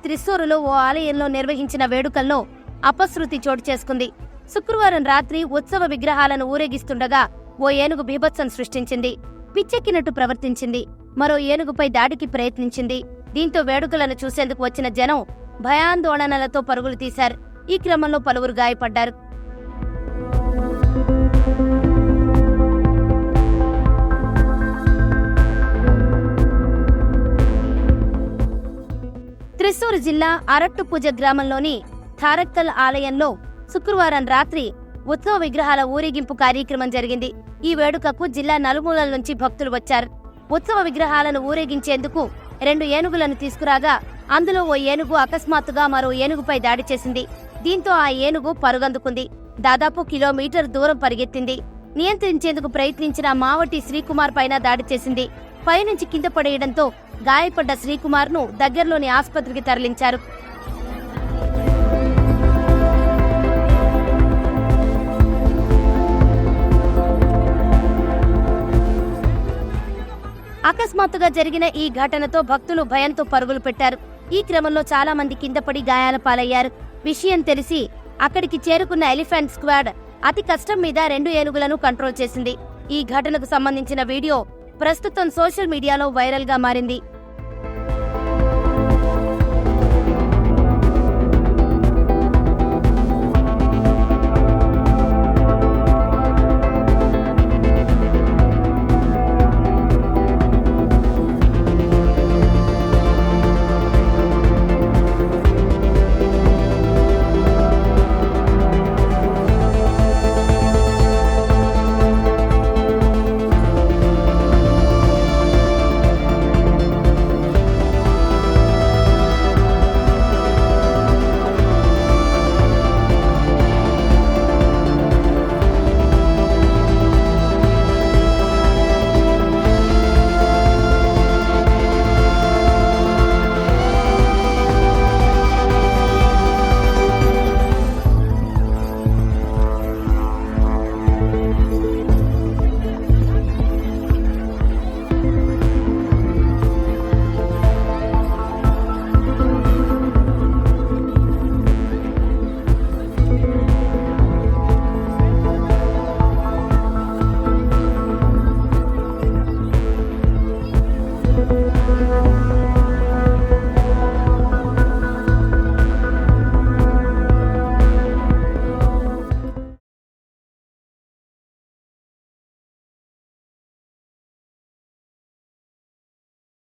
త్రిశూరులో ఓ ఆలయంలో నిర్వహించిన వేడుకల్లో అపశృతి చోటు చేసుకుంది. శుక్రవారం రాత్రి ఉత్సవ విగ్రహాలను ఊరేగిస్తుండగా ఓ ఏనుగు బీభత్సం సృష్టించింది. పిచ్చెక్కినట్టు ప్రవర్తించింది. మరో ఏనుగుపై దాడికి ప్రయత్నించింది. దీంతో వేడుకలను చూసేందుకు వచ్చిన జనం భయాందోళనలతో పరుగులు తీశారు. ఈ క్రమంలో పలువురు గాయపడ్డారు. త్రిశూర్ జిల్లా అరట్టుపూజ గ్రామంలోని థారక్కల్ ఆలయంలో శుక్రవారం రాత్రి ఉత్సవ విగ్రహాల ఊరేగింపు కార్యక్రమం జరిగింది. ఈ వేడుకకు జిల్లా నలుమూలల నుంచి భక్తులు వచ్చారు. ఉత్సవ విగ్రహాలను ఊరేగించేందుకు 2 ఏనుగులను తీసుకురాగా అందులో ఓ ఏనుగు అకస్మాత్తుగా మరో ఏనుగుపై దాడి చేసింది. దీంతో ఆ ఏనుగు పరుగందుకుంది. దాదాపు కిలోమీటర్ దూరం పరిగెత్తింది. నియంత్రించేందుకు ప్రయత్నించిన మావటి శ్రీకుమార్ పైన దాడి చేసింది. పైనుంచి కింద పడేయడంతో గాయపడ్డ శ్రీకుమార్ ను దగ్గరలోని ఆసుపత్రికి తరలించారు. అకస్మాత్తుగా జరిగిన ఈ ఘటనతో భక్తులు భయంతో పరుగులు పెట్టారు. ఈ క్రమంలో చాలా మంది కింద పడి గాయాల పాలయ్యారు. విషయం తెలిసి అక్కడికి చేరుకున్న ఎలిఫెంట్ స్క్వాడ్ అతి కష్టం మీద 2 ఏనుగులను కంట్రోల్ చేసింది. ఈ ఘటనకు సంబంధించిన వీడియో ప్రస్తుతం సోషల్ మీడియాలో వైరల్ గా మారింది.